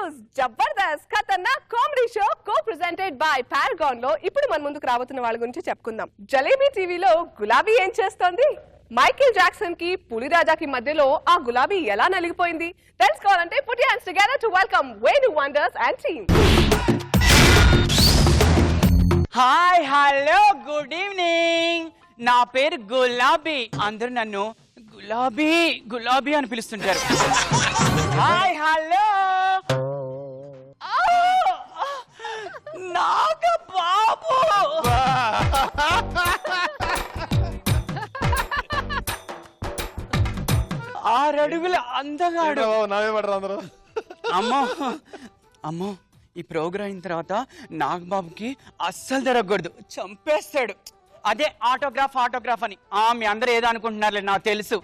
News Jabardasth Khatarnak comedy show co presented by Paragon లో ఇప్పుడు మన ముందుకు రాబోతున్న వాళ్ళ గురించి చెప్పుకుందాం. జలేబీ టీవీలో గులాబీ ఏం చేస్తోంది? మైకేల్ జాక్సన్ కి పులిరాజాకి మధ్యలో ఆ గులాబీ ఎలా నలిగిపోయింది? తెలుసుకోవాలంటే put your hands together to welcome Venu wonders and team. Hi hello good evening. నా పేరు గులాబీ. అందరూ నన్ను గులాబీ గులాబీ అని పిలుస్తుంటారు. హాయ్ హలో నాగ బాబు. 6 అడుగుల అందగాడు. అమ్మో అమ్మో, ఈ ప్రోగ్రాం అయిన తర్వాత నాగబాబుకి అస్సలు జరగకూడదు, చంపేస్తాడు. అదే ఆటోగ్రాఫ్ అని. మీ అందరూ ఏదో అనుకుంటున్నారులే, నాకు తెలుసు.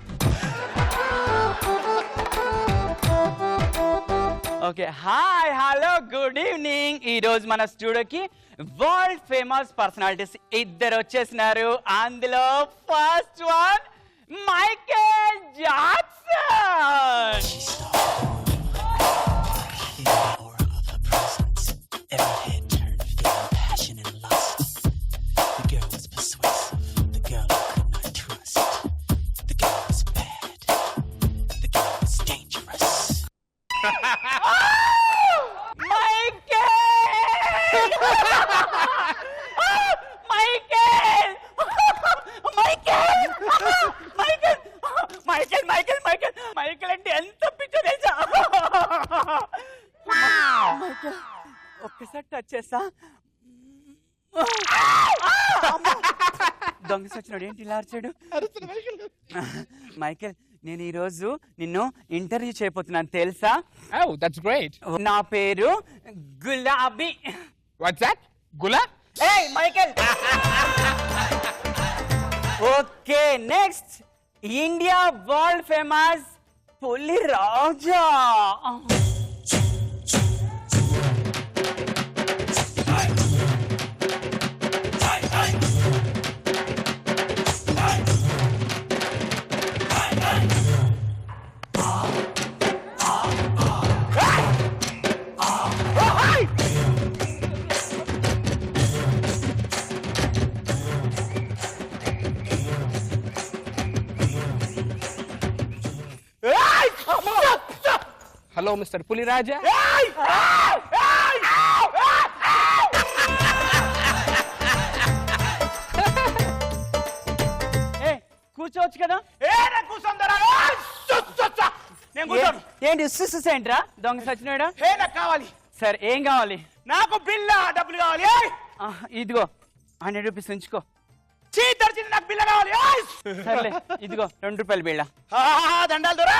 Okay, hi hello good evening. ఈ రోజు మన స్టూడియోకి వరల్డ్ ఫేమస్ పర్సనాలిటీస్ 2 వచ్చేసినారు. అందులో first one Michael Jackson. Michael అంటే ఎంత పిచ్చో తెలుసా? ఒక్కసారి టచ్ చేస్తా, దొంగ సచ్చినాడు. ఏంటి ఇలా అరిచాడు? మైకేల్, నేను ఈ రోజు నిన్ను ఇంటర్వ్యూ చేయబోతున్నాను, తెలుసా? Oh, that's great. నా పేరు గులాబీ. What's that? Gula? Hey, Michael. Okay, next. India world famous Puli Raja. Hello, Mr. Puli Raja. కూర్చోవచ్చు కదా? ఏంటి ఏంట్రా దొంగ సచ్చినాడా? నాకు కావాలి. సరే, ఏం కావాలి? నాకు బిల్ల డబ్బులు కావాలి. ఇదిగో 100 రూపీస్ ఉంచుకో. చీతర్చింది, నాకు బిల్ల కావాలి. సర్లే, ఇదిగో 2 రూపాయలు బిళ్ళ. దండాలు దొరా.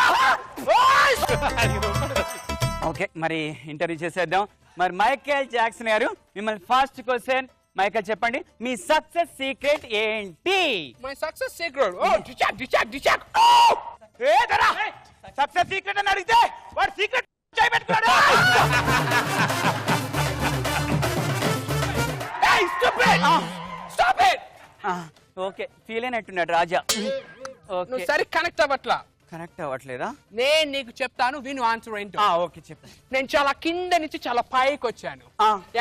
ఓకే, మరి ఇంటర్వ్యూ చేసేద్దాం. మరి మైకేల్ జాక్సన్ గారు, మిమ్మల్ని ఫస్ట్ క్వశ్చన్. మైకేల్, చెప్పండి, మీ సక్సెస్ సీక్రెట్ ఏంటి? My success secret. Oh, dichak. ఏ దొరా, సక్సెస్ సీక్రెట్ అని అడిగితే వాడు సీక్రెట్ చేయబెట్టుకున్నాడు. Hey, stop it. Okay, feel అయినట్టున్నాడు రాజా. నువ్వు ఓకే, సరి కనెక్ట్ అవ్వట్లా. కనెక్ట్ అవ్వట్లేదా? నేను నీకు చెప్తాను, విను ఆన్సర్ ఏంటో. ఓకే, చెప్పండి. నేను చాలా కింద నుంచి చాలా పైకి వచ్చాను.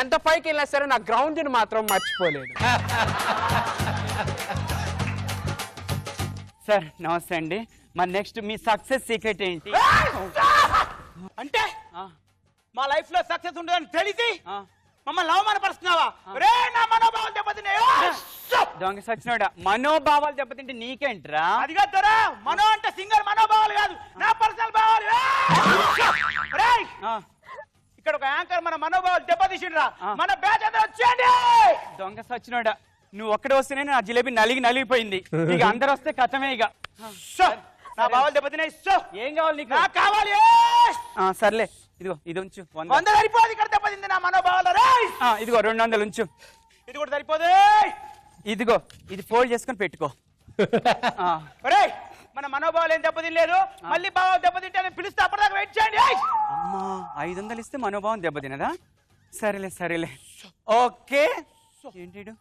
ఎంత పైకి వెళ్ళినా సరే నా గ్రౌండ్ ని మాత్రం మర్చిపోలేదు. సార్ నమస్తే అండి. మరి నెక్స్ట్ మీ సక్సెస్ సీక్రెట్ ఏంటి? అంటే మా లైఫ్ లో సక్సెస్ ఉండదని తెలిసి మమ్మల్ని అవమానపరుస్తున్నావా? రే, నా మనోభావాలు దెబ్బతిన్నాయి. దొంగ సచ్చినోడా, మనోభావాలు దెబ్బతింటే నీకేంట్రా? అది కాదు దొరా, మనో అంటే సింగర్ మనోభావాలు కాదు, నా పర్సనల్ భావాలు. రేయ్, ఇక్కడ ఒక యాంకర్ మన మనోభావాలు దెబ్బతీసిండ్రా. మన బ్యాచ్ అంతా వచ్చేయండి. దొంగ సచ్చినోడా, నువ్వు ఒక్కడే వస్తేనే నా జిలేబీ నలిగిపోయింది. ఇక అందరు వస్తే కథమే. ఇక నా భావాలు దెబ్బతిన్నాయి. ఏం కావాలి నీకు? నాకు కావాలి. సర్లే, ఇదిగో ఇది ఉంచు. 100 సరిపోదు, ఇక్కడ దెబ్బతింది నా మనోభావాలు. ఇదిగో 200 ఉంచు. ఇది కూడా సరిపోదు. ఇదిగో ఇది ఫోల్డ్ చేసుకొని పెట్టుకో. మన మనోభావాలు ఏం దెబ్బతినలేదు. మళ్ళీ భావాలు దెబ్బతింటే పిలిస్తే అప్పటిదాకా వెయిట్ చేయండి. అమ్మా, 500 ఇస్తే మనోభావం దెబ్బతినదా? సరేలే. ఓకే, ఏంటి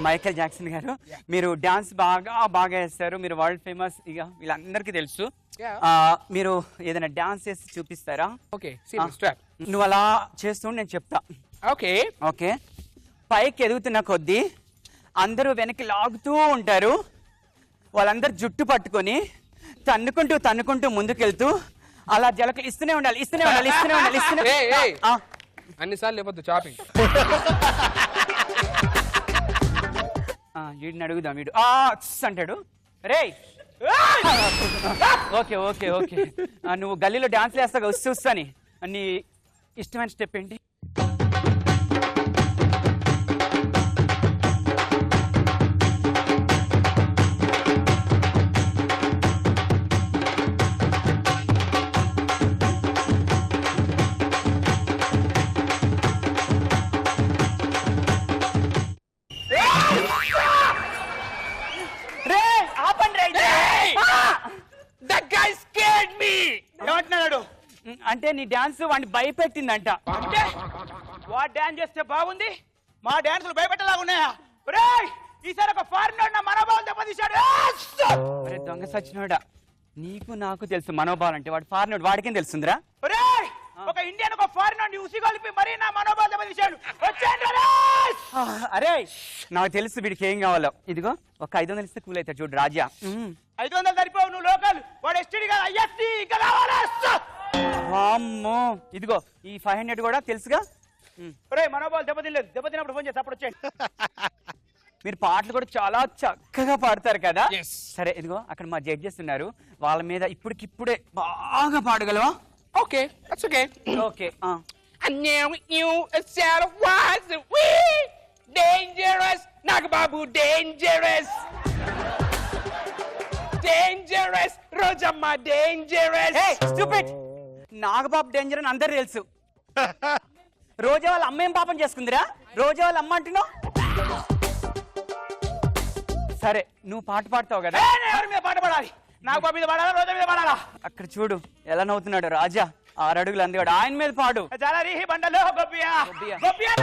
మైకేల్ జాక్సన్ గారు, మీరు డాన్స్ బాగా వేస్తారు, మీరు వరల్డ్ ఫేమస్, ఇక వీళ్ళందరికీ తెలుసు. మీరు ఏదైనా డాన్స్ చేసి చూపిస్తారా? Okay step. నువ్వు అలా చేస్తూ నేను చెప్తా. Okay okay. పైకి ఎదుగుతున్న కొద్దీ అందరూ వెనక్కి లాగుతూ ఉంటారు. వాళ్ళందరూ జుట్టు పట్టుకొని తన్నుకుంటూ ముందుకెళ్తూ అలా జలకలు ఇస్తూనే ఉండాలి. అన్నిసార్లు లేకపోతే చాపింగ్. వీడిని అడుగుదాం. వీడు అంటాడు. రే ఓకే ఓకే ఓకే నువ్వు గల్లీలో డాన్స్ వేస్తాగా వస్తాని. నీ ఇష్టమైన స్టెప్ ఏంటి? ఏమంటున్నాడు? అంటే నీ డాన్స్ వాడిని భయపెట్టిందంట. అంటే వాడు డాన్స్ చేస్తే బాగుంది, మా డాన్సులు భయపెట్టేలాగా ఉన్నాయా? ఒరేయ్, ఈసారి ఒక ఫారినర్ నా మనోభావాలు దెబ్బతీశాడు. అరే దొంగ సచ్చినోడా, నీకు నాకు తెలుసు మనోభావాలు అంటే. వాడు ఫారినర్, వాడికేం తెలుస్తుందిరా? ఒరేయ్, ఒక ఇండియన్ ఒక ఫారినర్ ఉసిగొలిపి మరీ నా మనోభావాలు దెబ్బతీశాడు. వచ్చేయండి రా. అరే నాకు తెలుసు వీడికి ఏం కావాలో. ఇదిగో ఒక 500 ఇస్తే కూల్ అవుతాడు చూడు రాజా. 500 సరిపోవు, నువ్వు లోకల్, వాడు ఎస్టీడీ కాదు ఐఎస్టీ. ఇంకా కావాలా? అమ్మో ఇదిగో ఈ 500 కూడా తెలుసుగా. ఒరేయ్, మనోభావాలు దెబ్బతిన్నప్పుడు ఫోన్ చేసి అప్పుడు వచ్చేయండి. మీరు పాటలు కూడా చాలా చక్కగా పాడతారు కదా. Yes. సరే ఇదిగో అక్కడ మా జడ్జెస్ ఉన్నారు, వాళ్ళ మీద ఇప్పుడే బాగా పాడగలవా? Okay that's okay. Okay I knew you said was we dangerous. Nagababu dangerous. Dangerous. Rojamma dangerous. Hey stupid. Nagababu danger అని అందరు తెలుసు. రోజా వాళ్ళ అమ్మ ఏం పాపం చేసుకుందిరా? రోజా వాళ్ళ అమ్మ అంటున్నావు. సరే నువ్వు పాట పాడతావు కదా. ఎవరి మీద పాట పాడాలి? నాగబాబు మీద పాడాలా, రోజా మీద పాడాలా? అక్కడ చూడు ఎలా నవ్వుతున్నాడు రాజా. 6 అడుగులు అందగాడు, ఆయన మీద పాడు. జలరిహి బండలో గొబ్బియా గొబ్బియా. గొబ్బియా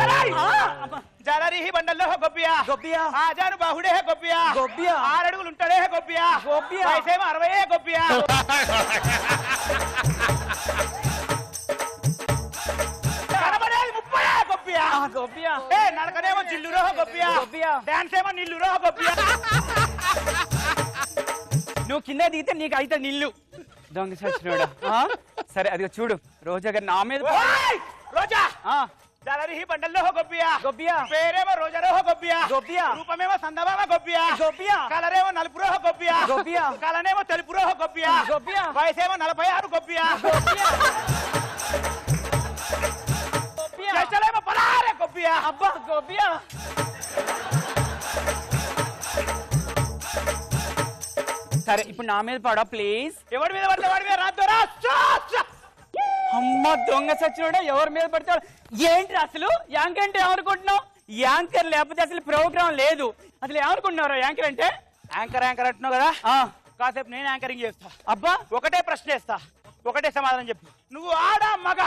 జలరిహి బండల్లో గొబ్బియా గొబ్బియా. ఆజాను బాహుడే గొబ్బియా గొబ్బియా. 6 అడుగులు ఉంటాడే గొబ్బియా గొబ్బియా. వయసేమో 60 గొబ్బియా. కనబడేది 30 గొబ్బియా. గొబ్బియా. నడకనేమో జిల్లురో గొబ్బియా గొబ్బియా. డాన్స్ ఏమో నిల్లురో గొబ్బియా. నువ్వు కింద దిగితే నీకు అయితే నిల్లు. దొంగ సచ్చినోడా. సరే అదిగో చూడు రోజా గారు నా మీద ఓయ్! రోజా జలరిహి బండల్లో గొబ్బియా గొబ్బియా. పేరేమో రోజారో గొబ్బియా గొబ్బియా. రూపమేమో సందమామ గొబ్బియా గొబ్బియా. కలరేమో నలుపురో గొబ్బియా గొబ్బియా. కలనేమో తెలుపురో గొబ్బియా గొబ్బియా. వయసేమో 46 గొబ్బియా చేష్టలేమో 16 గొబ్బియా. అబ్బా గొబ్బియా. సరే ఇప్పుడు నా మీద పాడా ప్లీజ్. ఎవరి మీద పడితే వాడి మీద రాద్దోరా. అమ్మ దొంగ సచ్చినోడా, ఎవరి మీద పడతాడు ఏంటి? అసలు యాంకర్ అంటే ఏమనుకుంటున్నావు? యాంకర్ లేకపోతే అసలు ప్రోగ్రామ్ లేదు. అసలు ఏమనుకుంటున్నారా యాంకర్ అంటే? యాంకర్ అంటున్నావు కదా, కాసేపు నేను యాంకరింగ్ చేస్తా. అబ్బా ఒకటే ప్రశ్న వేస్తా, ఒకటే సమాధానం చెప్పు. నువ్వు ఆడా మగ?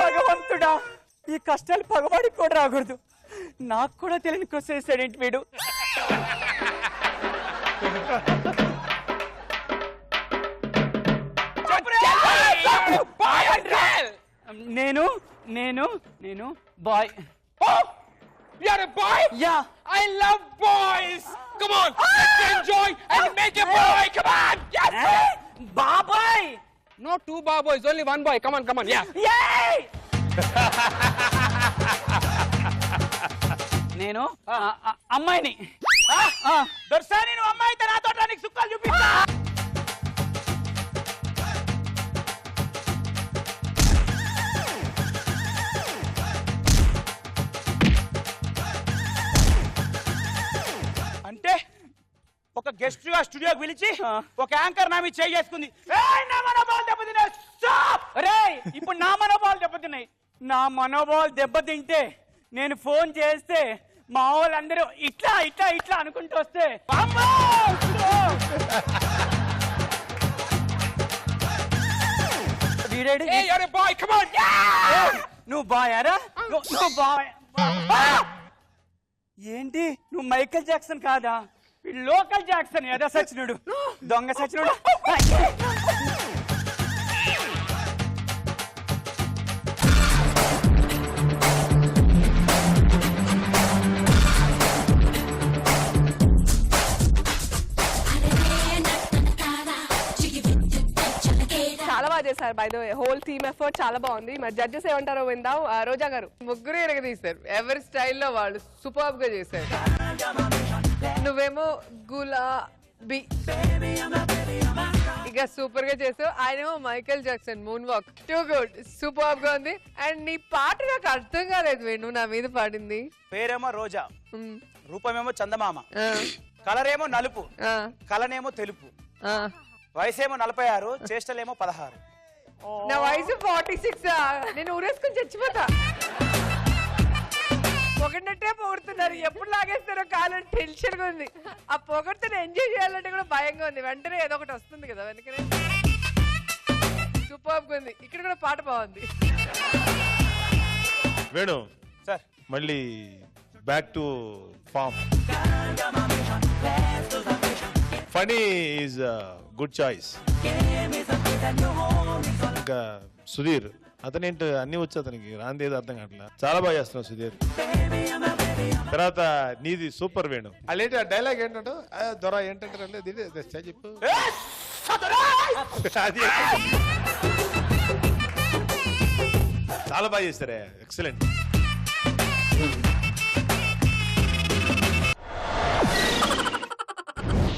భగవంతుడా, ఈ కష్టాలు పగవాడికి కూడా రాకూడదు. నాకు కూడా తెలియని క్వశ్చన్ వేసాడేంటి వీడు. నేను నేను నేను bye. You're a boy? Yeah. I love boys. Come on, let's enjoy and make a boy. Come on. Yes. బాబాయ్. No 2 boys, only 1 boy. Come on. Yeah. నేను అమ్మాయిని. దొర్సాని నువ్వు అమ్మాయి అయితే నాతో నీకు సుఖాలు చూపిస్తా. అంటే ఒక గెస్ట్ గా స్టూడియోకి పిలిచి ఒక యాంకర్ నా మీద చేయి చేసుకుంది. ఇప్పుడు నా మనోభావాలు దెబ్బతిన్నాయి. నా మనోభావాలు దెబ్బతింటే నేను ఫోన్ చేస్తే మా వాళ్ళందరూ ఇట్లా ఇట్లా ఇట్లా అనుకుంటూ వస్తే వీడేడు. Hey, you're a boy. Come on. నువ్వు బాయారా? నువ్వు బాయ్. ఏంటి నువ్వు మైకేల్ జాక్సన్ కాదా? లోకల్ జాక్సన్ ఏదో సచినుడు దొంగ సచినుడు. చాలా బాగా చేశారు by the way, whole team effort చాలా బాగుంది. మరి జడ్జెస్ ఏమంటారో విందాం. రోజా గారు. ముగ్గురు ఎరగదీశారు, ఎవరి స్టైల్లో వాళ్ళు సూపర్ గా చేశారు. నువ్వేమో గులాబీ ఇక సూపర్ గా చేసావు, ఆయనేమో Michael Jackson moon walk. Too good, super గా ఉంది. అండ్ నీ పాట నాకు అర్థం కాలేదు వేణు, నా మీద పాడింది. పేరేమో రోజా, ఉమ్, రూపమేమో చందమామ, ఆ, కలర్ ఏమో నలుపు, ఆ, కలనేమో తెలుపు, ఆ. వయసేమో 46, చేష్టలేమో 16. నా వయసు 46. నేను ఊరేసుకుని చచ్చిపోతా. పొగడినట్టే పొగుడుతున్నారు, ఎప్పుడు లాగేస్తారో కాలం టెన్షన్ గా ఉంది. ఆ పొగడితో ఎంజాయ్ చేయాలంటే కూడా భయంగా ఉంది. వెంటనే ఏదో ఒకటి వస్తుంది కదా వెనకనే. సూపర్ గా ఉంది. ఇక్కడ కూడా పాట బాగుంది. వేణు సార్ మళ్ళీ back to form. Phani is good choice. ఇంకా సుధీర్ అతనేంటి అన్ని వచ్చి అతనికి రాంది ఏదో అర్థం కావట్లా. చాలా బాగా చేస్తున్నావు సుధీర్. తర్వాత నీది సూపర్ వేణు. అదేంటి ఆ డైలాగ్ ఏంటంటే దొర ఏంటంటారు చెప్పు. అది చాలా బాగా చేస్తారే, ఎక్సలెంట్.